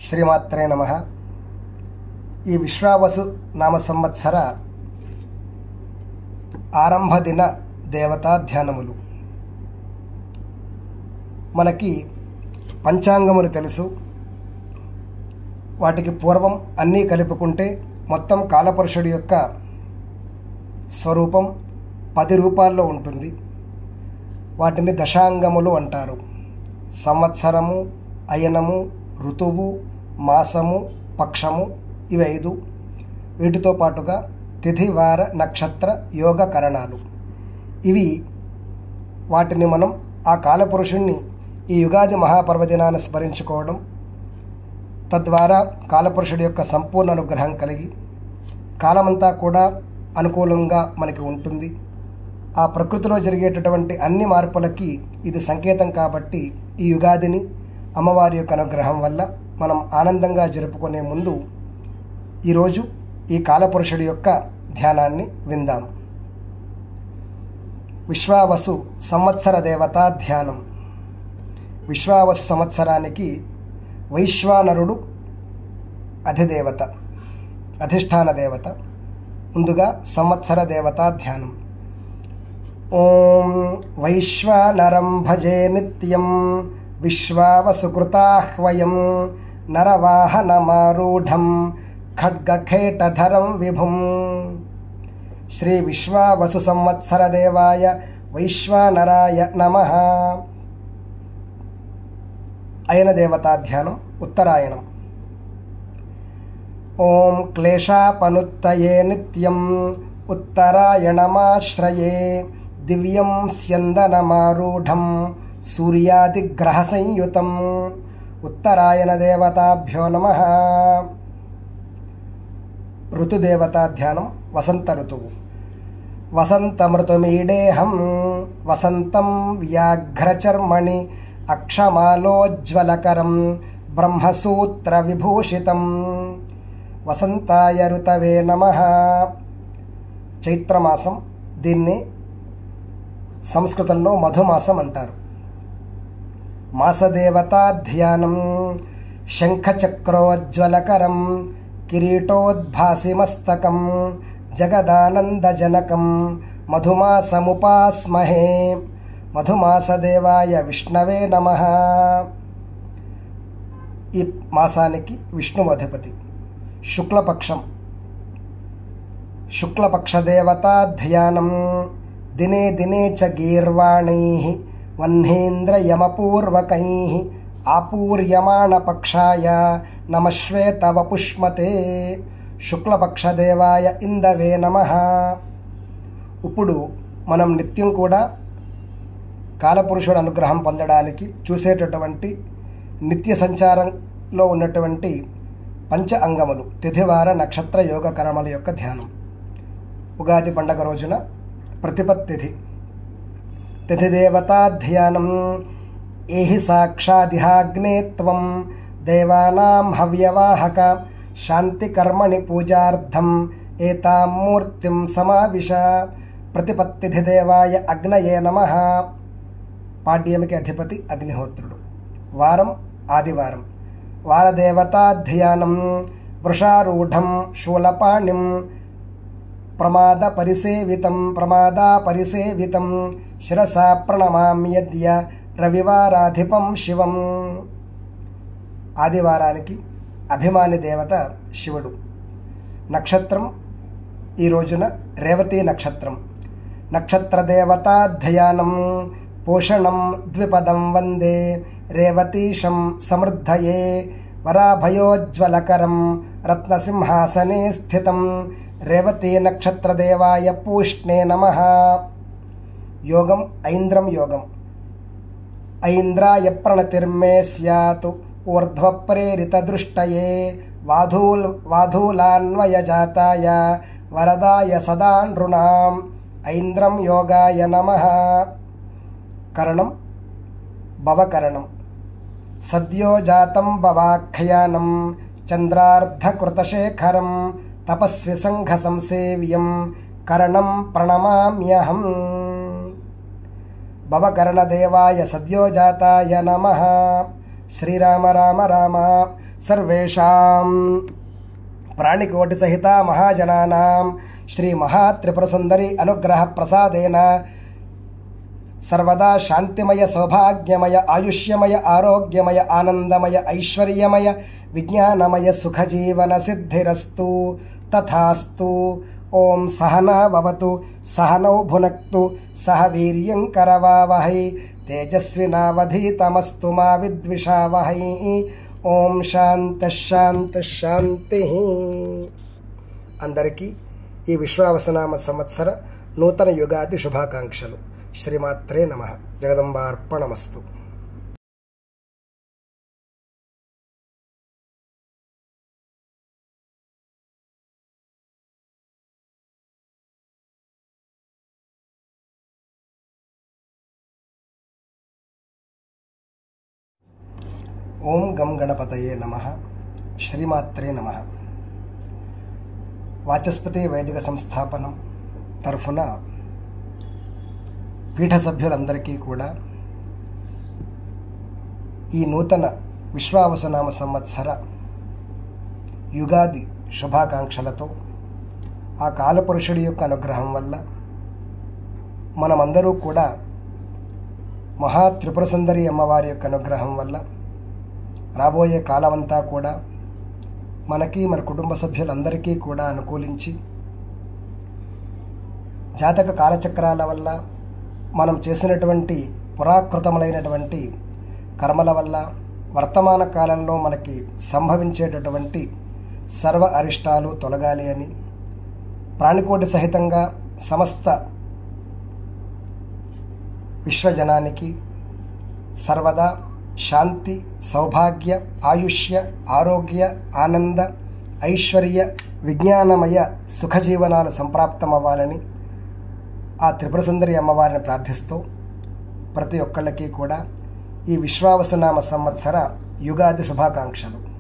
శ్రీమాత్రే నమః. ఈ విశ్వావసు నామ సంవత్సర ఆరంభ దిన దేవతా ధ్యానములు. మనకి పంచాంగములు తెలుసు. వాటికి పూర్వం అన్నీ కలుపుకుంటే మొత్తం కాలపురుషుడి యొక్క స్వరూపం 10 రూపాల్లో ఉంటుంది. వాటిని దశాంగములు అంటారు. సంవత్సరము, అయనము, ఋతువు, మాసము, పక్షము, ఇవి 5. వీటితో పాటుగా తిథి, వార, నక్షత్ర, యోగ కరణాలు. ఇవి వాటిని మనం ఆ కాలపురుషుణ్ణి ఈ యుగాది మహాపర్వదినాన్ని స్మరించుకోవడం, తద్వారా కాలపురుషుడి యొక్క సంపూర్ణ అనుగ్రహం కలిగి కాలమంతా కూడా అనుకూలంగా మనకి ఉంటుంది. ఆ ప్రకృతిలో జరిగేటటువంటి అన్ని మార్పులకి ఇది సంకేతం. కాబట్టి ఈ యుగాదిని అమ్మవారి యొక్క అనుగ్రహం వల్ల మనం ఆనందంగా జరుపుకునే ముందు ఈరోజు ఈ కాలపురుషుడి యొక్క ధ్యానాన్ని విందాం. విశ్వావసు సంవత్సర దేవతా ధ్యానం. విశ్వావసు సంవత్సరానికి వైశ్వానరుడు అధిదేవత, అధిష్టాన దేవత. ముందుగా సంవత్సర దేవతా ధ్యానం. ఓం వైశ్వానరం భజే నిత్యం విశ్వావసుకృతాహ్వయం నరవాహనమారూఢం ఖడ్గఖేటధరం విభుం. శ్రీ విశ్వావసు సంవత్సర దేవాయ వైశ్వానరాయ నమః. అయన దేవతా ధ్యానం. ఉత్తరాయణం. ఓం క్లేశాపనుత్తయే నిత్యం ఉత్తరాయణమాశ్రయే దివ్యం స్యందనమారూఢం సూర్యాదిగ్రహ సంయుతం. ఉత్తరాయణ దేవతాభ్యో నమః. ఋతుదేవతా ధ్యానం. వసంత ఋతువు. వసంతమృతుమీడేహం వసంతం వ్యాఘ్రచర్మణి అక్షమాలోజ్వలకరం బ్రహ్మసూత్ర విభూషితం. వసంతాయ ఋతవే నమః. చైత్రమాసం. దీన్ని సంస్కృతంలో మధుమాసం అంటారు. మాసదేవతా ధ్యానం. శంఖచక్రోజ్వలకరం కిరీటోద్భాసిమస్తకం జగదానందజనకం మధుమాసముపాస్మహే. మధుమాసదేవాయ విష్ణవే నమః. ఈ మాసానికి విష్ణువు అధిపతి. శుక్లపక్షం. శుక్లపక్షదేవతా ధ్యానం. దినే దినే చ గీర్వాణైః వహ్నేంద్రయమపూర్వకైః ఆపూర్యమాణపక్షాయ నమశ్వేతవపుష్మతే. శుక్లపక్షదేవాయ ఇందవే నమః. ఇప్పుడు మనం నిత్యం కూడా కాలపురుషుడు అనుగ్రహం పొందడానికి చూసేటటువంటి నిత్య సంచారంలో ఉన్నటువంటి పంచ అంగములు, తిథివార నక్షత్ర యోగ కర్మల యొక్క ధ్యానం. ఉగాది పండగ రోజున ప్రతిపత్తిథి. తిథిదేవతా ధ్యానం. ఏహి సాక్షాదిహాగ్నే త్వం దేవానాం హవ్యవాహక శాంతికర్మణి పూజార్థం ఏతాం మూర్తిం సమావిశ. ప్రతిపత్తిథిదేవాయ అగ్నయే నమః. పాడ్యమికి అధిపతి అగ్నిహోత్రుడు. వారం ఆదివారం. వారదేవతా ధ్యానం. వృషారూఢం శూలపాణిం ప్రమాదాపరిసేవితం శిరసా ప్రణమామ్యద్య రవివారాధిపం శివం. ఆదివారానికి అభిమాని దేవత శివుడు. నక్షత్రం ఈ రోజున రేవతి నక్షత్రం. నక్షత్రదేవతా ధ్యానం. పోషణం ద్విపదం వందే రేవతీశం సమృద్ధయే వరాభయోజ్వలకరం రత్నసింహాసనే స్థితం. రేవతీ నక్షత్రదేవాయ పూష్ణే నమః. యోగం ఐంద్రం యోగం. ఐంద్రాయ ప్రణతిర్మే స్యాత్ ఊర్ధ్వప్రేరితదృష్టయే వాధూలాన్వయజాతాయ వరదాయ సదా నృణాం. ఐంద్రం యోగాయ నమః. కరణం భవకరణం. సద్యోజాతం భవాఖ్యానం చంద్రార్ధకృతశేఖరం తపస్వి సంఘ సంసేవ్యం కరణం ప్రణమామ్యహం. భవకరణదేవాయ సద్యోజాతాయ నమః. శ్రీరామ రామ రామ సర్వేషాం ప్రాణికోటి సహిత మహాజనానాం శ్రీ మహాత్రిపురసుందరి అనుగ్రహ ప్రసాదేన సర్వదా శాంతిమయ సౌభాగ్యమయ ఆయుష్యమయ ఆరోగ్యమయ ఆనందమయ ఐశ్వర్యమయ విజ్ఞానమయ సుఖజీవన సిద్ధిరస్తు తథాస్తు. ఓం సహనా భవతు సహనౌ భునక్తు సహ వీర్యం కరవావహై తేజస్వినావధీతమస్తు మా విద్విషావహై. ఓం శాంతి శాంతి శాంతి. అందరికీ ఈ విశ్వావసనామ సంవత్సర నూతన యుగాది శుభాకాంక్షలు. శ్రీమాత్రే నమః. జగదంబార్పణమస్తు. ఓం గం గణపతయే నమః. శ్రీమాత్రే నమః. వాచస్పతి వైదిక సంస్థాపనం తరఫున పీఠ సభ్యులందరికీ కూడా ఈ నూతన విశ్వావసనామ సంవత్సర యుగాది శుభాకాంక్షలతో ఆ కాలపురుషుడి యొక్క అనుగ్రహం వల్ల మనమందరూ కూడా మహా త్రిపుర సుందరి అమ్మవారి యొక్క అనుగ్రహం వల్ల రాబోయే కాలమంతా కూడా మనకి మన కుటుంబ సభ్యులందరికీ కూడా అనుకూలించి జాతక కాలచక్రాల వల్ల మనం చేసినటువంటి పురాకృతములైనటువంటి కర్మల వల్ల వర్తమాన కాలంలో మనకి సంభవించేటటువంటి సర్వ అరిష్టాలు తొలగాలి అని ప్రాణికోటి సహితంగా సమస్త విశ్వజనానికి సర్వదా శాంతి సౌభాగ్య ఆయుష్య ఆరోగ్య ఆనంద ఐశ్వర్య విజ్ఞానమయ సుఖజీవనాలు సంప్రాప్తమవ్వాలని ఆ త్రిపుర సుందరి అమ్మవారిని ప్రార్థిస్తూ ప్రతి ఒక్కళ్ళకి కూడా ఈ విశ్వావసనామ సంవత్సర యుగాది శుభాకాంక్షలు.